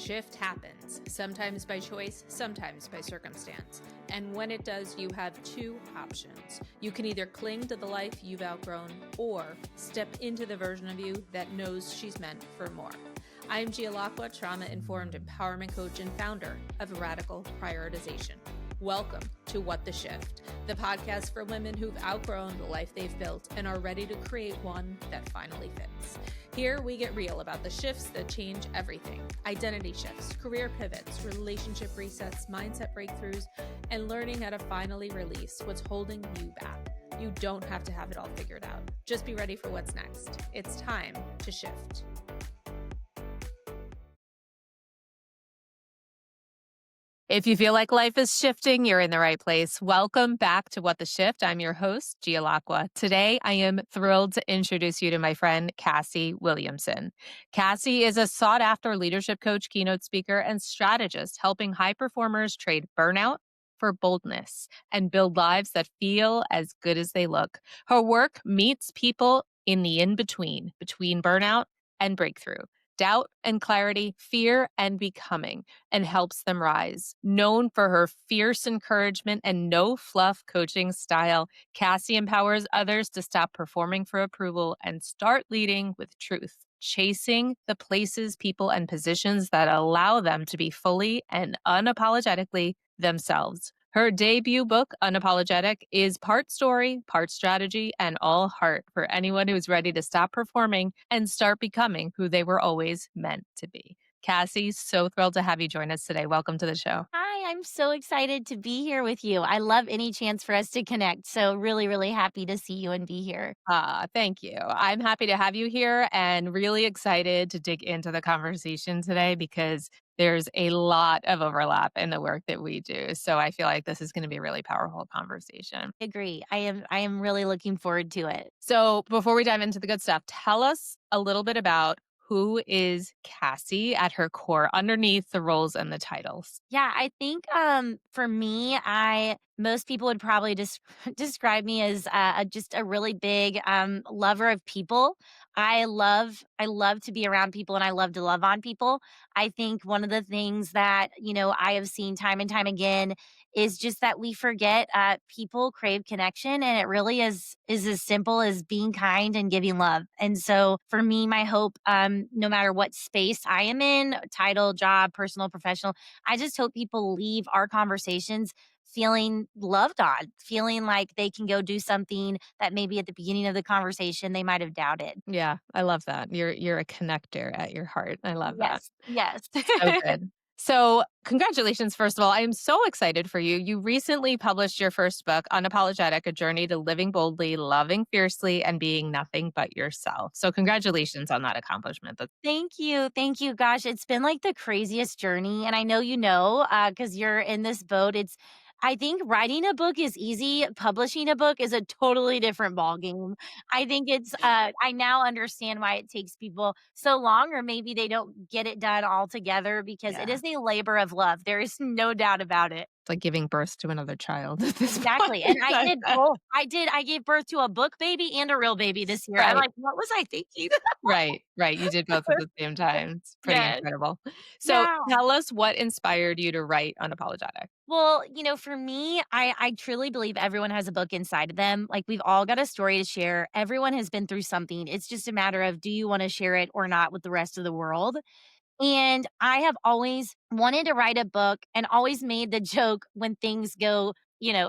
Shift happens, sometimes by choice, sometimes by circumstance. And when it does, you have two options. You can either cling to the life you've outgrown or step into the version of you that knows she's meant for more. I'm Gialacqua, trauma-informed empowerment coach and founder of Radical Prioritization. Welcome to What the Shift, the podcast for women who've outgrown the life they've built and are ready to create one that finally fits. Here we get real about the shifts that change everything: identity shifts, career pivots, relationship resets, mindset breakthroughs, and learning how to finally release what's holding you back. You don't have to have it all figured out. Just be ready for what's next. It's time to shift. If you feel like life is shifting, you're in the right place. Welcome back to What the Shift. I'm your host, Gialacqua. Today, I am thrilled to introduce you to my friend, Cassy Williamson. Cassy is a sought-after leadership coach, keynote speaker, and strategist, helping high performers trade burnout for boldness and build lives that feel as good as they look. Her work meets people in the in-between, between burnout and breakthrough, doubt and clarity, fear and becoming, and helps them rise. Known for her fierce encouragement and no fluff coaching style, Cassy empowers others to stop performing for approval and start leading with truth, chasing the places, people, and positions that allow them to be fully and unapologetically themselves. Her debut book, Unapologetic, is part story, part strategy, and all heart for anyone who's ready to stop performing and start becoming who they were always meant to be. Cassy, so thrilled to have you join us today. Welcome to the show. Hi, I'm so excited to be here with you. I love any chance for us to connect. So really happy to see you and be here. Thank you. I'm happy to have you here and really excited to dig into the conversation today because there's a lot of overlap in the work that we do. So I feel like this is going to be a really powerful conversation. I agree. I am really looking forward to it. So before we dive into the good stuff, tell us a little bit about who is Cassy at her core underneath the roles and the titles. Yeah, I think for me, I most people would probably just describe me as just a really big lover of people. I love to be around people and I love to love on people. I think one of the things that I have seen time and time again is just that we forget people crave connection, and it really is as simple as being kind and giving love. And so for me, my hope, no matter what space I am in, title, job, personal, professional, I just hope people leave our conversations feeling loved on, feeling like they can go do something that maybe at the beginning of the conversation they might have doubted. Yeah, I love that. You're a connector at your heart. I love that. Yes. So good. So, congratulations, first of all. I am so excited for you. You recently published your first book, Unapologetic: A Journey to Living Boldly, Loving Fiercely, and Being Nothing But Yourself. So, congratulations on that accomplishment. That's Thank you. Thank you. Gosh, it's been like the craziest journey. And I know because you're in this boat. I think writing a book is easy. Publishing a book is a totally different ballgame. I think I now understand why it takes people so long, or maybe they don't get it done altogether, because it yeah. is a labor of love. There is no doubt about it. It's like giving birth to another child at this Exactly. point. And I did both. I gave birth to a book baby and a real baby this year. I'm Right. like, what was I thinking? Right. You did both at the same time. It's pretty Yes. incredible. So, Yeah. tell us what inspired you to write Unapologetic. Well, for me, I truly believe everyone has a book inside of them. Like, we've all got a story to share. Everyone has been through something. It's just a matter of, do you want to share it or not with the rest of the world? And I have always wanted to write a book and always made the joke, when things go,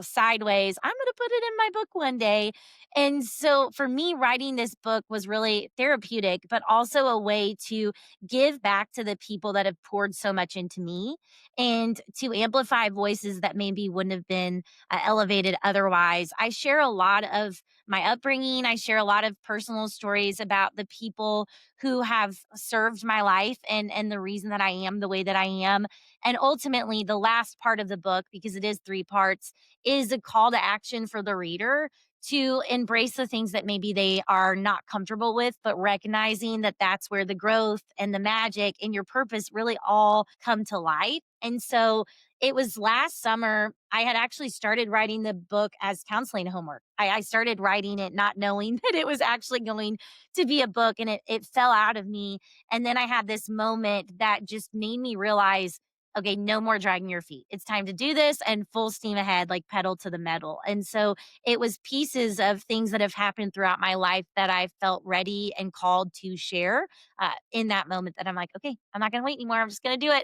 sideways, I'm going to put it in my book one day. And so for me, writing this book was really therapeutic, but also a way to give back to the people that have poured so much into me, and to amplify voices that maybe wouldn't have been elevated otherwise. I share a lot of my upbringing. I share a lot of personal stories about the people who have served my life, and the reason that I am the way that I am. And ultimately, the last part of the book, because it is 3 parts, is a call to action for the reader to embrace the things that maybe they are not comfortable with, but recognizing that that's where the growth and the magic and your purpose really all come to light. And so it was last summer, I had actually started writing the book as counseling homework. I started writing it not knowing that it was actually going to be a book, and it fell out of me. And then I had this moment that just made me realize, okay, no more dragging your feet. It's time to do this and full steam ahead, like pedal to the metal. And so it was pieces of things that have happened throughout my life that I felt ready and called to share in that moment, that I'm like, okay, I'm not going to wait anymore. I'm just going to do it.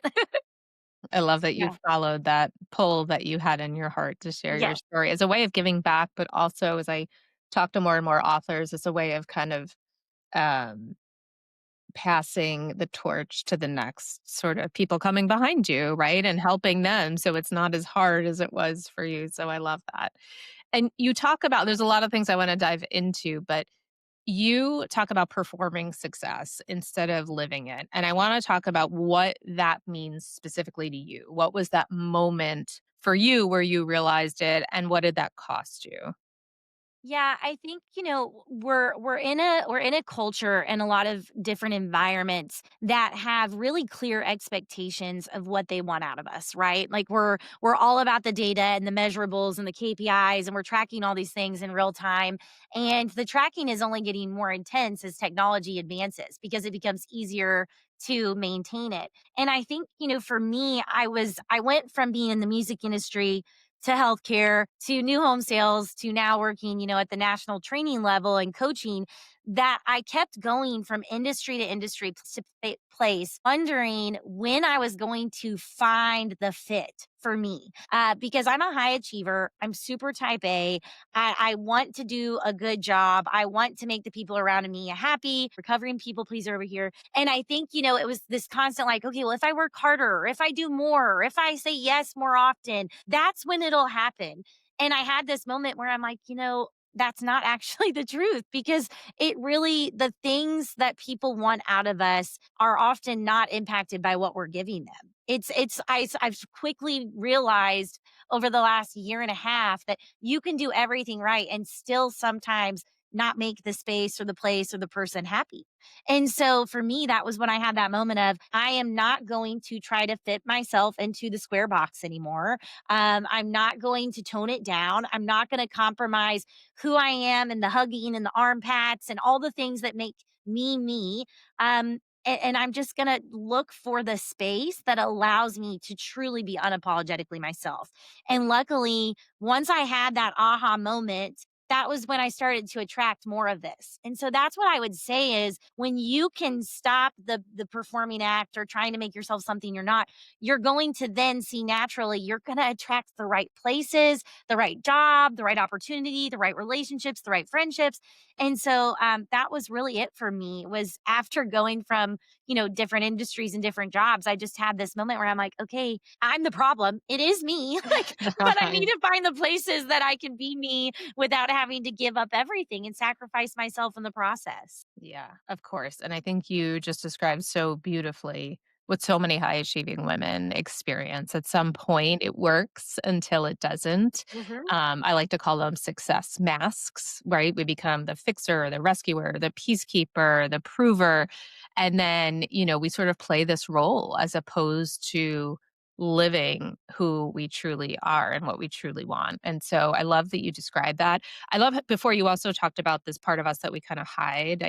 I love that you Yeah. followed that pull that you had in your heart to share your Yeah. story as a way of giving back, but also as I talk to more and more authors, it's a way of kind of um, passing the torch to the next sort of people coming behind you, right? And helping them. So it's not as hard as it was for you. So I love that. And you talk about, there's a lot of things I want to dive into, but you talk about performing success instead of living it. And I want to talk about what that means specifically to you. What was that moment for you where you realized it and what did that cost you? Yeah, I think, we're in a culture and a lot of different environments that have really clear expectations of what they want out of us, right? Like we're all about the data and the measurables and the KPIs, and we're tracking all these things in real time. And the tracking is only getting more intense as technology advances because it becomes easier to maintain it. And I think, for me, I went from being in the music industry to healthcare to new home sales to now working, at the national training level and coaching, that I kept going from industry to industry, place, wondering when I was going to find the fit for me. Because I'm a high achiever, I'm super type A. I want to do a good job. I want to make the people around me happy, recovering people pleaser over here. And I think, it was this constant like, okay, well, if I work harder, or if I do more, or if I say yes more often, that's when it'll happen. And I had this moment where I'm like, that's not actually the truth, because the things that people want out of us are often not impacted by what we're giving them. I've quickly realized over the last year and a half that you can do everything right and still sometimes not make the space or the place or the person happy. And so for me, that was when I had that moment of, I am not going to try to fit myself into the square box anymore. I'm not going to tone it down. I'm not going to compromise who I am and the hugging and the arm pats and all the things that make me me. And I'm just going to look for the space that allows me to truly be unapologetically myself. And luckily, once I had that aha moment, that was when I started to attract more of this. And so that's what I would say is, when you can stop the performing act or trying to make yourself something you're not, you're going to then see naturally you're going to attract the right places, the right job, the right opportunity, the right relationships, the right friendships. And so that was really it for me, was after going from, different industries and different jobs, I just had this moment where I'm like, okay, I'm the problem. It is me. Like, but I need to find the places that I can be me without having to give up everything and sacrifice myself in the process. Yeah, of course. And I think you just described so beautifully what so many high achieving women experience. At some point, it works until it doesn't. Mhm. I like to call them success masks, right? We become the fixer, the rescuer, the peacekeeper, the prover. And then, we sort of play this role as opposed to living who we truly are and what we truly want. And so I love that you described that. I love it before you also talked about this part of us that we kind of hide.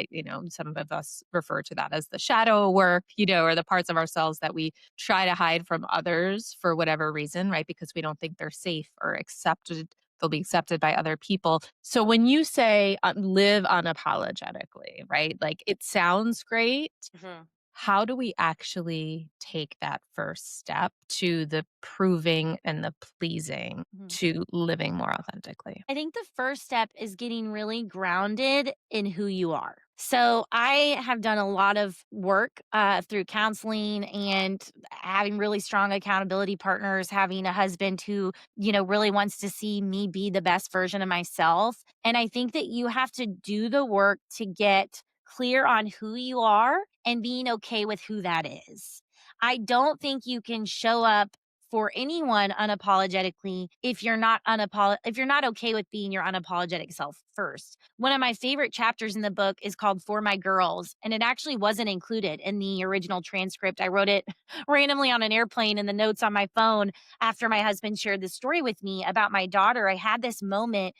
Some of us refer to that as the shadow work, or the parts of ourselves that we try to hide from others for whatever reason, right? Because we don't think they're safe or accepted. They'll be accepted by other people. So when you say live unapologetically, right? Like it sounds great. Mhm. How do we actually take that first step to the proving and the pleasing Mhm. to living more authentically? I think the first step is getting really grounded in who you are. So I have done a lot of work through counseling and having really strong accountability partners, having a husband who, really wants to see me be the best version of myself. And I think that you have to do the work to get clear on who you are and being okay with who that is. I don't think you can show up for anyone unapologetically if you're not okay with being your unapologetic self first. One of my favorite chapters in the book is called For My Girls, and it actually wasn't included in the original transcript. I wrote it randomly on an airplane in the notes on my phone after my husband shared this story with me about my daughter. I had this moment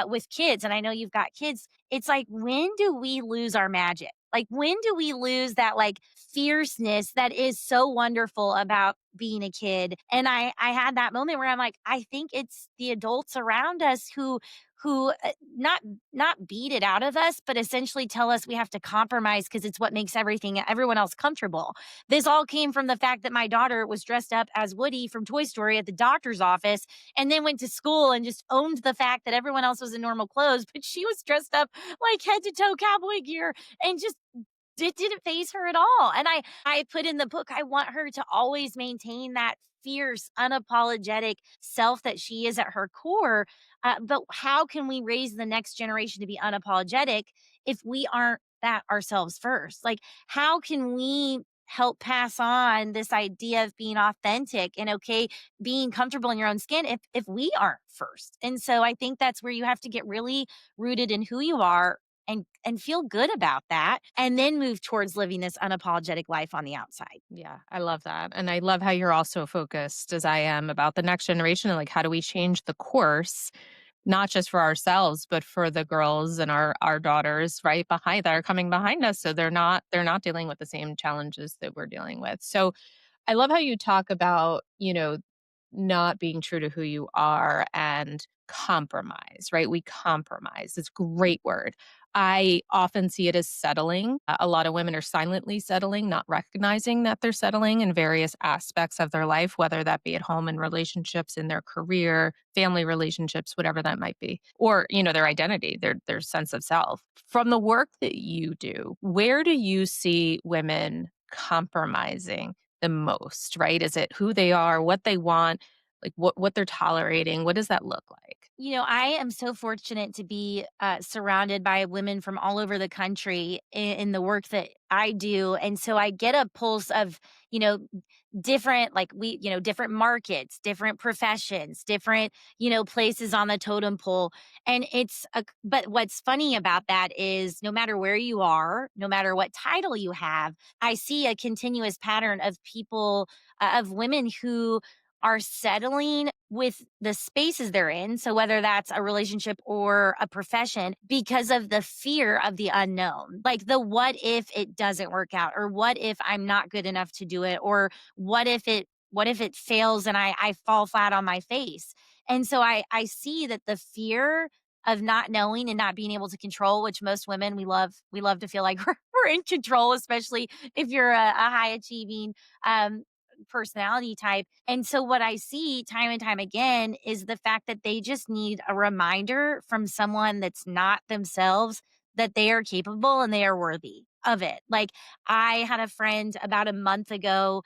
with kids, and I know you've got kids. It's like, when do we lose our magic? Like, when do we lose that like fierceness that is so wonderful about being a kid? And I had that moment where I'm like, I think it's the adults around us who not beat it out of us, but essentially tell us we have to compromise because it's what makes everyone else comfortable. This all came from the fact that my daughter was dressed up as Woody from Toy Story at the doctor's office and then went to school and just owned the fact that everyone else was in normal clothes, but she was dressed up like head to toe cowboy gear and just it didn't phase her at all. And I put in the book, I want her to always maintain that fierce, unapologetic self that she is at her core. But how can we raise the next generation to be unapologetic if we aren't that ourselves first? Like, how can we help pass on this idea of being authentic and okay, being comfortable in your own skin if we aren't first? And so I think that's where you have to get really rooted in who you are and feel good about that and then move towards living this unapologetic life on the outside. Yeah, I love that. And I love how you're also focused, as I am, about the next generation and like how do we change the course, not just for ourselves, but for the girls and our daughters right behind that are coming behind us. So they're not dealing with the same challenges that we're dealing with. So I love how you talk about, not being true to who you are and compromise, right? We compromise. It's a great word. I often see it as settling. A lot of women are silently settling, not recognizing that they're settling in various aspects of their life, whether that be at home in relationships, in their career, family relationships, whatever that might be, or, their identity, their sense of self. From the work that you do, where do you see women compromising the most, right? Is it who they are, what they want, like what they're tolerating? What does that look like? I am so fortunate to be surrounded by women from all over the country in the work that I do. And so I get a pulse of, you know, different, different markets, different professions, different, places on the totem pole. And but what's funny about that is no matter where you are, no matter what title you have, I see a continuous pattern of people, of women who are settling with the spaces they're in. So whether that's a relationship or a profession, because of the fear of the unknown, like the what if it doesn't work out, or what if I'm not good enough to do it, or what if it fails and I fall flat on my face. And so I see that the fear of not knowing and not being able to control, which most women we love to feel like we're in control, especially if you're a high achieving personality type. And so what I see time and time again is the fact that they just need a reminder from someone that's not themselves that they are capable and they are worthy of it. Like, I had a friend about a month ago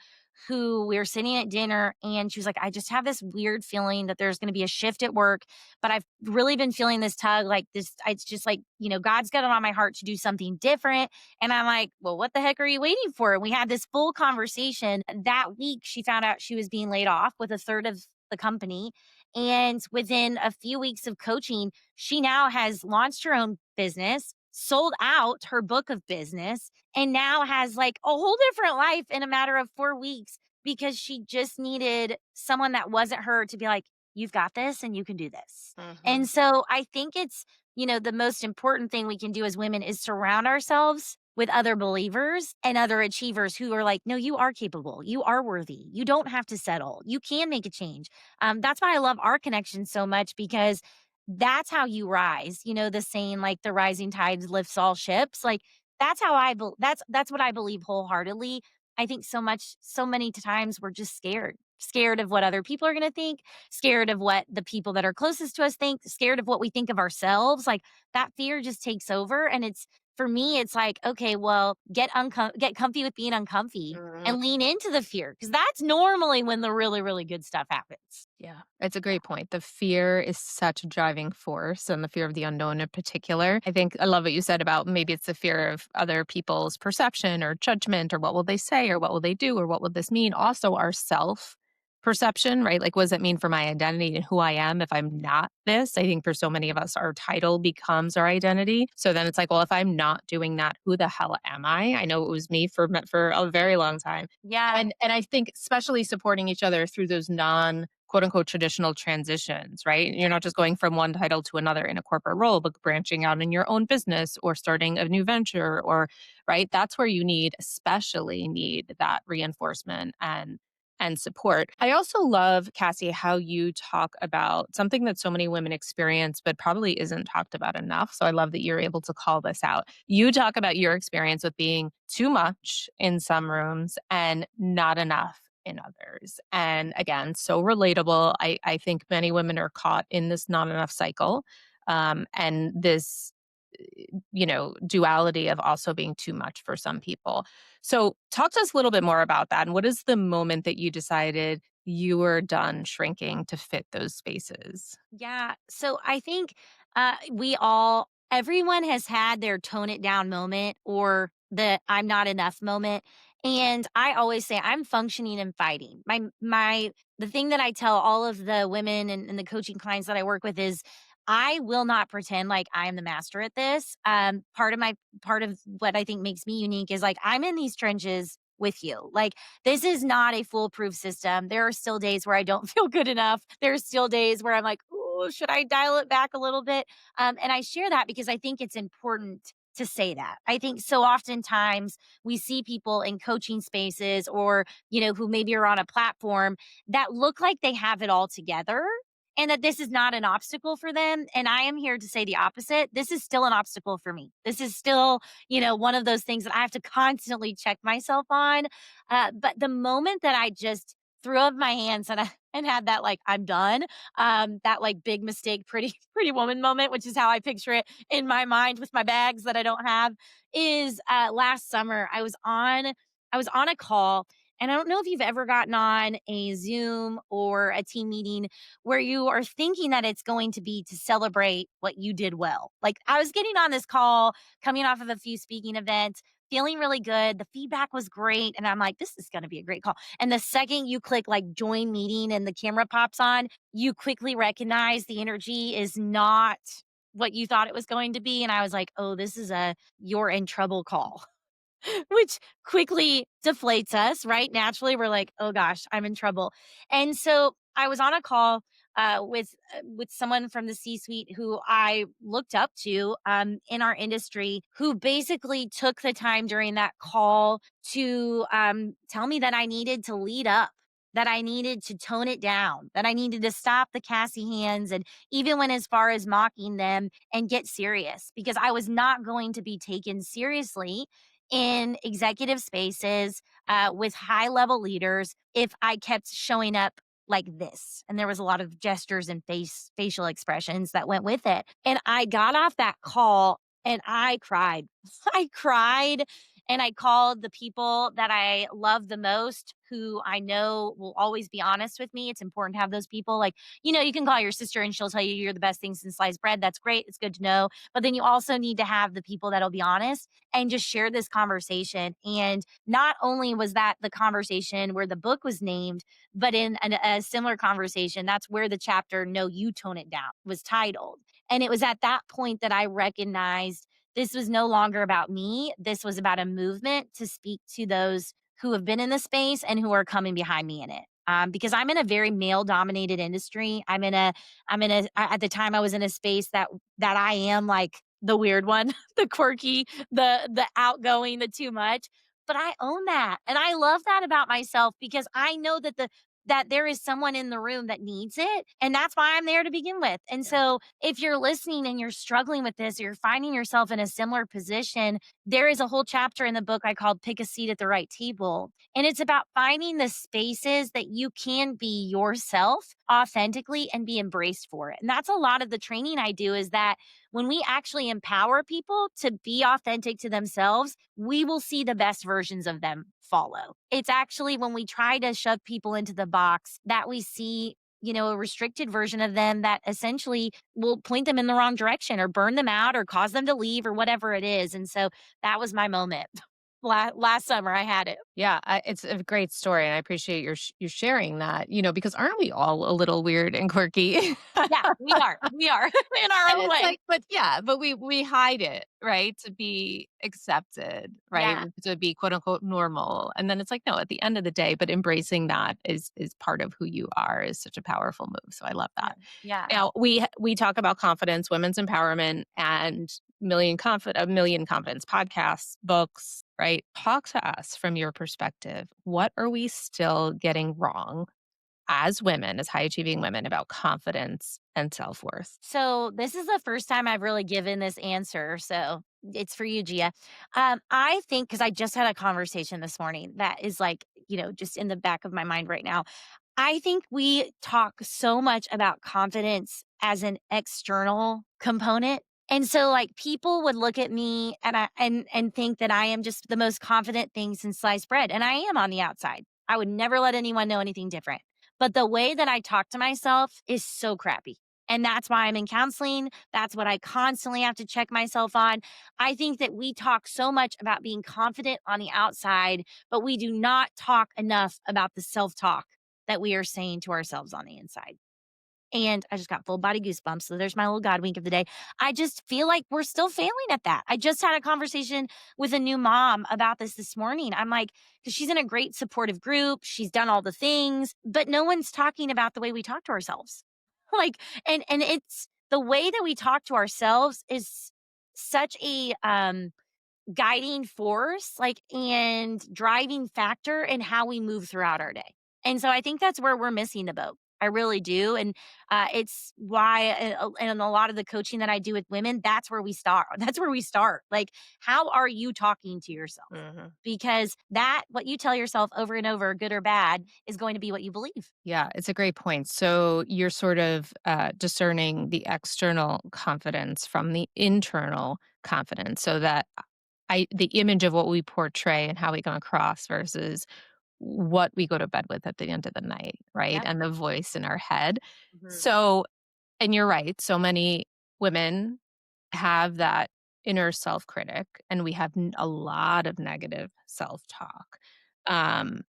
who we were sitting at dinner and she was like, I just have this weird feeling that there's going to be a shift at work, but I've really been feeling this tug, like this. It's just like, God's got it on my heart to do something different. And I'm like, well, what the heck are you waiting for? And we had this full conversation. That week, she found out she was being laid off with a third of the company. And within a few weeks of coaching, she now has launched her own business, sold out her book of business, and now has like a whole different life in a matter of 4 weeks because she just needed someone that wasn't her to be like, you've got this and you can do this. Mhm. And so I think it's, the most important thing we can do as women is surround ourselves with other believers and other achievers who are like, no, you are capable. You are worthy. You don't have to settle. You can make a change. That's why I love our connection so much because that's how you rise. The saying like the rising tides lifts all ships. Like that's how that's what I believe wholeheartedly. I think so many times we're just scared of what other people are going to think, scared of what the people that are closest to us think, scared of what we think of ourselves. Like that fear just takes over. And for me, it's like, okay, well, get comfy with being uncomfy Mhm. and lean into the fear because that's normally when the really, really good stuff happens. Yeah, it's a great point. The fear is such a driving force, and the fear of the unknown in particular. I think I love what you said about maybe it's the fear of other people's perception or judgment, or what will they say, or what will they do, or what will this mean? Also, ourself perception, right? Like, what does it mean for my identity and who I am if I'm not this? I think for so many of us, our title becomes our identity. So then it's like, well, if I'm not doing that, who the hell am I? I know it was me for a very long time. Yeah. And I think especially supporting each other through those non quote unquote traditional transitions, right? You're not just going from one title to another in a corporate role, but branching out in your own business or starting a new venture or right. That's where you especially need that reinforcement and support. I also love, Cassie, how you talk about something that so many women experience, but probably isn't talked about enough. So I love that you're able to call this out. You talk about your experience with being too much in some rooms and not enough in others. And again, so relatable. I think many women are caught in this not enough cycle and this duality of also being too much for some people. So, talk to us a little bit more about that. And what is the moment that you decided you were done shrinking to fit those spaces? Yeah. So I think everyone has had their tone it down moment or the I'm not enough moment. And I always say I'm functioning and fighting. The thing that I tell all of the women and the coaching clients that I work with is I will not pretend like I am the master at this. Part of what I think makes me unique is like I'm in these trenches with you. Like this is not a foolproof system. There are still days where I don't feel good enough. There's still days where I'm like, oh, should I dial it back a little bit? And I share that because I think it's important to say that. I think so oftentimes we see people in coaching spaces or, who maybe are on a platform that look like they have it all together and that this is not an obstacle for them. And I am here to say the opposite. This is still an obstacle for me. This is still, one of those things that I have to constantly check myself on. But the moment that I just threw up my hands and had that like I'm done, that like big mistake, pretty pretty woman moment, which is how I picture it in my mind with my bags that I don't have, is last summer. I was on a call, and I don't know if you've ever gotten on a Zoom or a team meeting where you are thinking that it's going to be to celebrate what you did well. Like I was getting on this call, coming off of a few speaking events, feeling really good. The feedback was great. And I'm like, this is going to be a great call. And the second you click like join meeting and the camera pops on, you quickly recognize the energy is not what you thought it was going to be. And I was like, oh, this is a you're in trouble call. Which quickly deflates us, right? Naturally, we're like, "Oh gosh, I'm in trouble." And so I was on a call with someone from the C-suite who I looked up to in our industry, who basically took the time during that call to tell me that I needed to lead up. That I needed to tone it down, that I needed to stop the Cassie hands and even went as far as mocking them and get serious because I was not going to be taken seriously in executive spaces with high level leaders if I kept showing up like this. And there was a lot of gestures and facial expressions that went with it. And I got off that call and I cried. I cried and I called the people that I love the most, who I know will always be honest with me. It's important to have those people. Like, you can call your sister and she'll tell you you're the best thing since sliced bread. That's great. It's good to know. But then you also need to have the people that'll be honest and just share this conversation. And not only was that the conversation where the book was named, but in a similar conversation, that's where the chapter No, You Tone It Down was titled. And it was at that point that I recognized this was no longer about me. This was about a movement to speak to those who have been in the space and who are coming behind me in it. Because I'm in a very male dominated industry. At the time I was in a space that I am like the weird one, the quirky, the outgoing, the too much. But I own that. And I love that about myself because I know that there is someone in the room that needs it. And that's why I'm there to begin with. And so if you're listening and you're struggling with this, or you're finding yourself in a similar position, there is a whole chapter in the book I called Pick a Seat at the Right Table. And it's about finding the spaces that you can be yourself authentically and be embraced for it. And that's a lot of the training I do is that when we actually empower people to be authentic to themselves, we will see the best versions of them follow. It's actually when we try to shove people into the box that we see a restricted version of them that essentially will point them in the wrong direction or burn them out or cause them to leave or whatever it is. And so that was my moment. Last summer, I had it. Yeah, it's a great story, and I appreciate you sharing that, because aren't we all a little weird and quirky? Yeah, we are. We are in our And own it's way. like, but yeah, but we hide it, right? To be accepted, right? Yeah. To be quote unquote normal. And then it's like, no, at the end of the day, but embracing that is part of who you are is such a powerful move. So I love Yeah. that. Yeah. Now we talk about confidence, women's empowerment, and a million confidence podcasts, books, right? Talk to us from your perspective. What are we still getting wrong as women, as high achieving women, about confidence and self worth? So this is the first time I've really given this answer. So it's for you, Gia. I think because I just had a conversation this morning that is like, just in the back of my mind right now. I think we talk so much about confidence as an external component. And so like people would look at me and think that I am just the most confident thing since sliced bread. And I am on the outside. I would never let anyone know anything different. But the way that I talk to myself is so crappy. And that's why I'm in counseling. That's what I constantly have to check myself on. I think that we talk so much about being confident on the outside, but we do not talk enough about the self talk that we are saying to ourselves on the inside. And I just got full body goosebumps. So there's my little God wink of the day. I just feel like we're still failing at that. I just had a conversation with a new mom about this morning. I'm like, because she's in a great supportive group. She's done all the things, but no one's talking about the way we talk to ourselves. Like, and it's the way that we talk to ourselves is such a guiding force, like, and driving factor in how we move throughout our day. And so I think that's where we're missing the boat. I really do. And it's why, and a lot of the coaching that I do with women, that's where we start. That's where we start. Like, how are you talking to yourself? Mhm. Because that, what you tell yourself over and over, good or bad, is going to be what you believe. Yeah, it's a great point. So you're sort of discerning the external confidence from the internal confidence, so that the image of what we portray and how we come across versus what we go to bed with at the end of the night, right? Yep. And the voice in our head. Mhm. So, and you're right. So many women have that inner self critic, and we have a lot of negative self talk.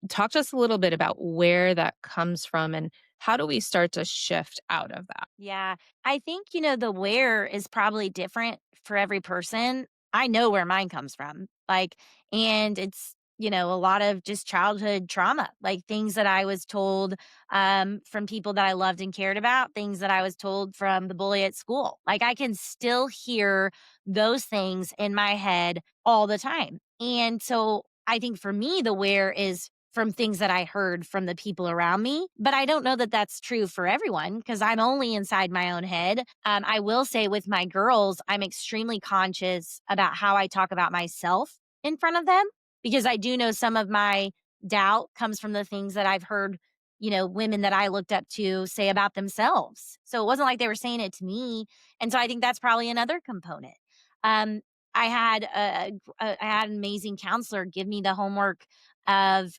Talk to us a little bit about where that comes from and how do we start to shift out of that? Yeah. I think, the where is probably different for every person. I know where mine comes from. Like, and it's, a lot of just childhood trauma, like things that I was told from people that I loved and cared about, things that I was told from the bully at school. Like, I can still hear those things in my head all the time. And so I think for me, the where is from things that I heard from the people around me. But I don't know that that's true for everyone because I'm only inside my own head. I will say with my girls, I'm extremely conscious about how I talk about myself in front of them because I do know some of my doubt comes from the things that I've heard, women that I looked up to say about themselves. So it wasn't like they were saying it to me. And so I think that's probably another component. Um, I had an amazing counselor give me the homework of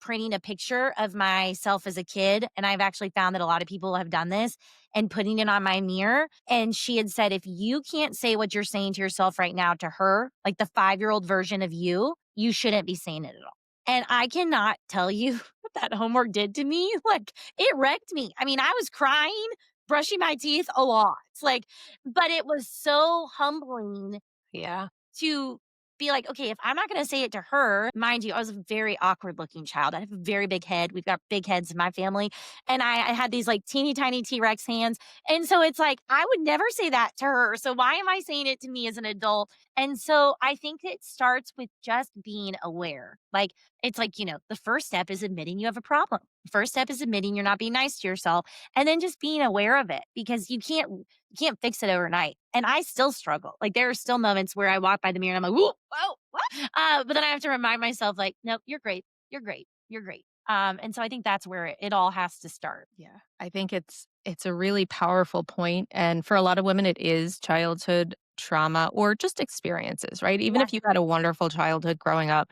printing a picture of myself as a kid. And I've actually found that a lot of people have done this and putting it on my mirror. And she had said, if you can't say what you're saying to yourself right now to her, like the 5-year-old version of you shouldn't be saying it at all. And I cannot tell you what that homework did to me. Like it wrecked me. I mean, I was crying, brushing my teeth a lot. It's like, but it was so humbling Yeah. to be like, okay, if I'm not going to say it to her, mind you, I was a very awkward looking child. I have a very big head. We've got big heads in my family. And I had these like teeny tiny T Rex hands. And so it's like, I would never say that to her. So why am I saying it to me as an adult? And so I think it starts with just being aware. Like, it's like, the first step is admitting you have a problem. The first step is admitting you're not being nice to yourself and then just being aware of it because you can't fix it overnight. And I still struggle. Like there are still moments where I walk by the mirror and I'm like, whoa, whoa, what? But then I have to remind myself, like, nope, you're great. You're great. You're great. And so I think that's where it all has to start. Yeah. I think it's a really powerful point, and for a lot of women it is childhood trauma or just experiences, right? Even Yeah. if you had a wonderful childhood growing up,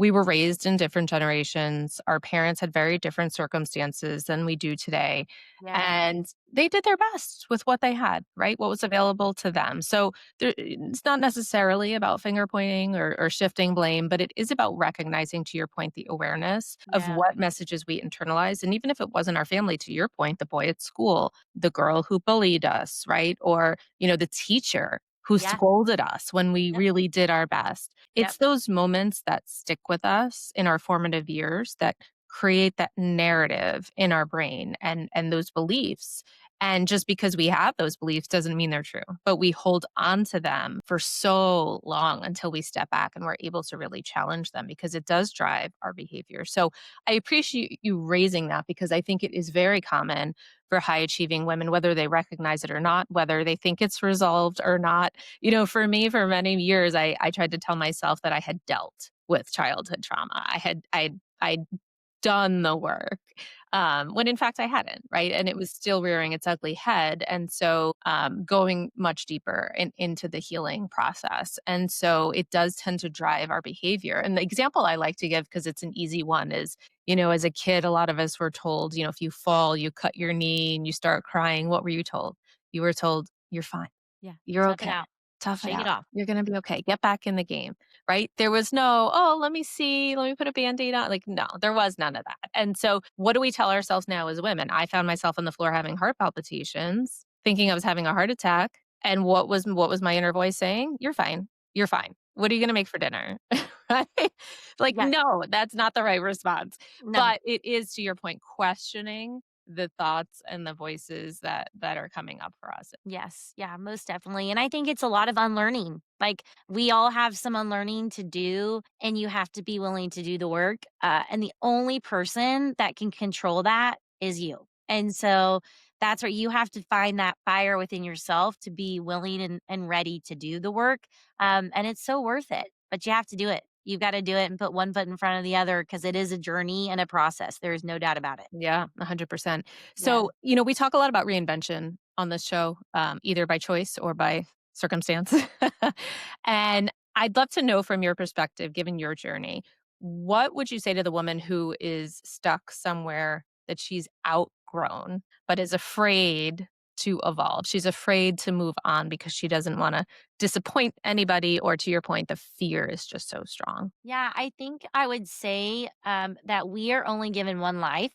we were raised in different generations. Our parents had very different circumstances than we do today. Yeah. And they did their best with what they had, right? What was available to them. So it's not necessarily about finger pointing or shifting blame, but it is about recognizing, to your point, the awareness of Yeah. what messages we internalize. And even if it wasn't our family, to your point, the boy at school, the girl who bullied us, right? Or, the teacher who Yeah. scolded us when we Yep. really did our best. Yep. It's those moments that stick with us in our formative years that create that narrative in our brain and those beliefs. And just because we have those beliefs doesn't mean they're true, but we hold on to them for so long until we step back and we're able to really challenge them because it does drive our behavior. So I appreciate you raising that because I think it is very common for high achieving women, whether they recognize it or not, whether they think it's resolved or not. For me, for many years, I tried to tell myself that I had dealt with childhood trauma. I'd done the work, when in fact I hadn't, right? And it was still rearing its ugly head. And so going much deeper into the healing process. And so it does tend to drive our behavior. And the example I like to give, because it's an easy one, is, as a kid, a lot of us were told, if you fall, you cut your knee and you start crying. What were you told? You were told, you're fine. Yeah. You're Tough it okay. out. Tough it Shake it out. off. You're gonna be okay. Get back in the game, right? There was no, "Oh, let me see. Let me put a Band-Aid on." Like, no, there was none of that. And so what do we tell ourselves now as women? I found myself on the floor having heart palpitations, thinking I was having a heart attack, and what was my inner voice saying? "You're fine. You're fine. What are you gonna make for dinner?" Right? Like, Yes. no, that's not the right response. No. But it is, to your point, questioning the thoughts and the voices that are coming up for us. Yes. Yeah, most definitely. And I think it's a lot of unlearning. Like we all have some unlearning to do, and you have to be willing to do the work. And the only person that can control that is you. And so that's where you have to find that fire within yourself to be willing and ready to do the work. And it's so worth it, but you have to do it. You've got to do it and put one foot in front of the other because it is a journey and a process. There is no doubt about it. Yeah, 100%. Yeah. So, we talk a lot about reinvention on this show, either by choice or by circumstance. And I'd love to know from your perspective, given your journey, what would you say to the woman who is stuck somewhere that she's outgrown, but is afraid to evolve? She's afraid to move on because she doesn't want to disappoint anybody, or to your point, the fear is just so strong. Yeah, I think I would say that we are only given one life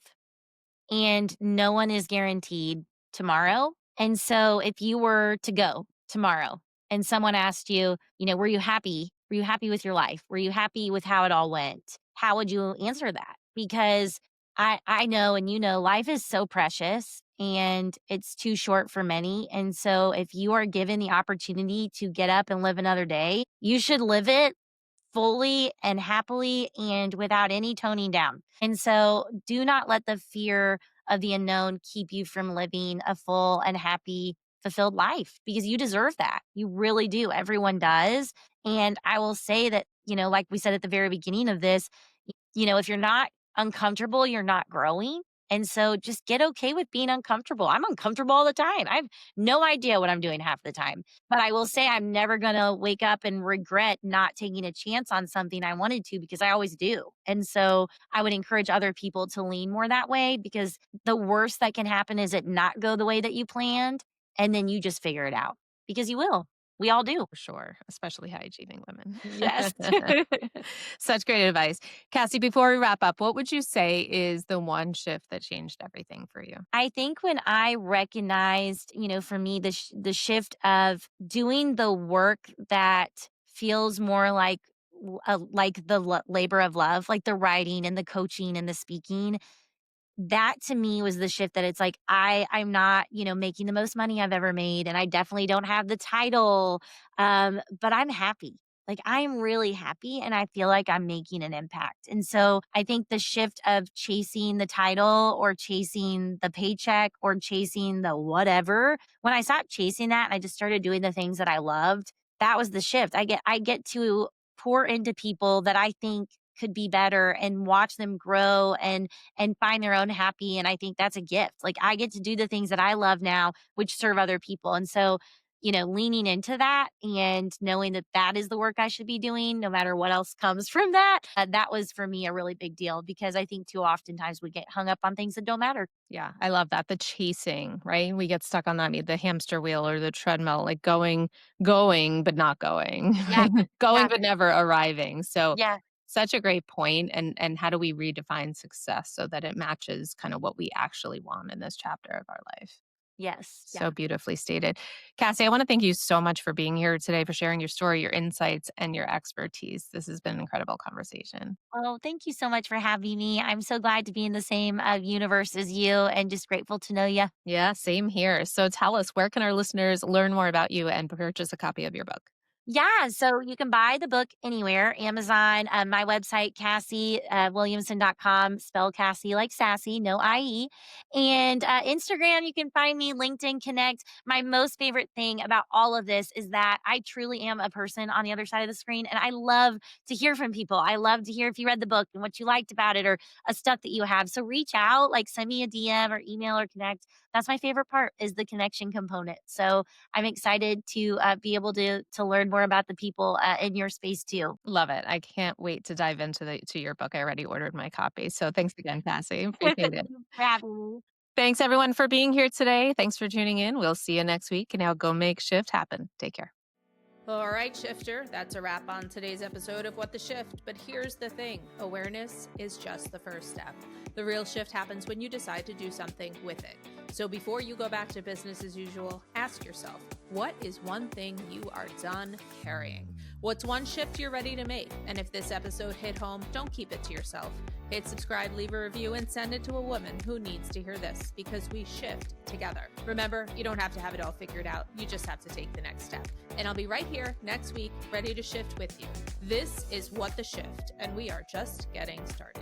and no one is guaranteed tomorrow. And so if you were to go tomorrow and someone asked you, were you happy? Were you happy with your life? Were you happy with how it all went? How would you answer that? Because I know and life is so precious and it's too short for many. And so if you are given the opportunity to get up and live another day, you should live it fully and happily and without any toning down. And so do not let the fear of the unknown keep you from living a full and happy, fulfilled life because you deserve that. You really do. Everyone does. And I will say that, like we said at the very beginning of this, if you're not uncomfortable, you're not growing. And so just get okay with being uncomfortable. I'm uncomfortable all the time. I have no idea what I'm doing half the time. But I will say I'm never going to wake up and regret not taking a chance on something I wanted to because I always do. And so I would encourage other people to lean more that way because the worst that can happen is it not go the way that you planned. And then you just figure it out because you will. We all do. For sure, especially high achieving women. Yes. Such great advice. Cassie, before we wrap up, what would you say is the one shift that changed everything for you? I think when I recognized, for me, the shift of doing the work that feels more like the labor of love, like the writing and the coaching and the speaking, that to me was the shift that it's like I'm not, making the most money I've ever made and I definitely don't have the title but I'm happy. Like I'm really happy and I feel like I'm making an impact. And so I think the shift of chasing the title or chasing the paycheck or chasing the whatever, when I stopped chasing that and I just started doing the things that I loved, that was the shift. I get to pour into people that I think could be better and watch them grow and find their own happy. And I think that's a gift. Like I get to do the things that I love now, which serve other people. And so leaning into that and knowing that that is the work I should be doing no matter what else comes from that. That was for me a really big deal because I think too oftentimes we get hung up on things that don't matter. Yeah, I love that. The chasing, right? We get stuck on that, the hamster wheel or the treadmill, like going, but not going, Yeah. right? Going, Yeah. but never arriving. So, Yeah. such a great point. And how do we redefine success so that it matches kind of what we actually want in this chapter of our life? Yes. Yeah. So beautifully stated. Cassie, I want to thank you so much for being here today, for sharing your story, your insights, and your expertise. This has been an incredible conversation. Oh, thank you so much for having me. I'm so glad to be in the same universe as you and just grateful to know you. Yeah, same here. So tell us, where can our listeners learn more about you and purchase a copy of your book? Yeah, so you can buy the book anywhere, Amazon, my website, CassyWilliamson.com, spell Cassie like sassy, no IE. And Instagram, you can find me, LinkedIn Connect. My most favorite thing about all of this is that I truly am a person on the other side of the screen, and I love to hear from people. I love to hear if you read the book and what you liked about it or a stuff that you have. So reach out, like send me a DM or email or connect. That's my favorite part is the connection component. So I'm excited to be able to learn more about the people in your space too. Love it. I can't wait to dive into to your book. I already ordered my copy. So thanks again, Cassie. Appreciate it. For having me. Thanks everyone for being here today. Thanks for tuning in. We'll see you next week. And now go make shift happen. Take care. All right, Shifter, that's a wrap on today's episode of What the Shift. But here's the thing, awareness is just the first step. The real shift happens when you decide to do something with it. So before you go back to business as usual, ask yourself, what is one thing you are done carrying? What's one shift you're ready to make? And if this episode hit home, don't keep it to yourself. Hit subscribe, leave a review, and send it to a woman who needs to hear this, because we shift together. Remember, you don't have to have it all figured out. You just have to take the next step. And I'll be right here next week, ready to shift with you. This is What the Shift, and we are just getting started.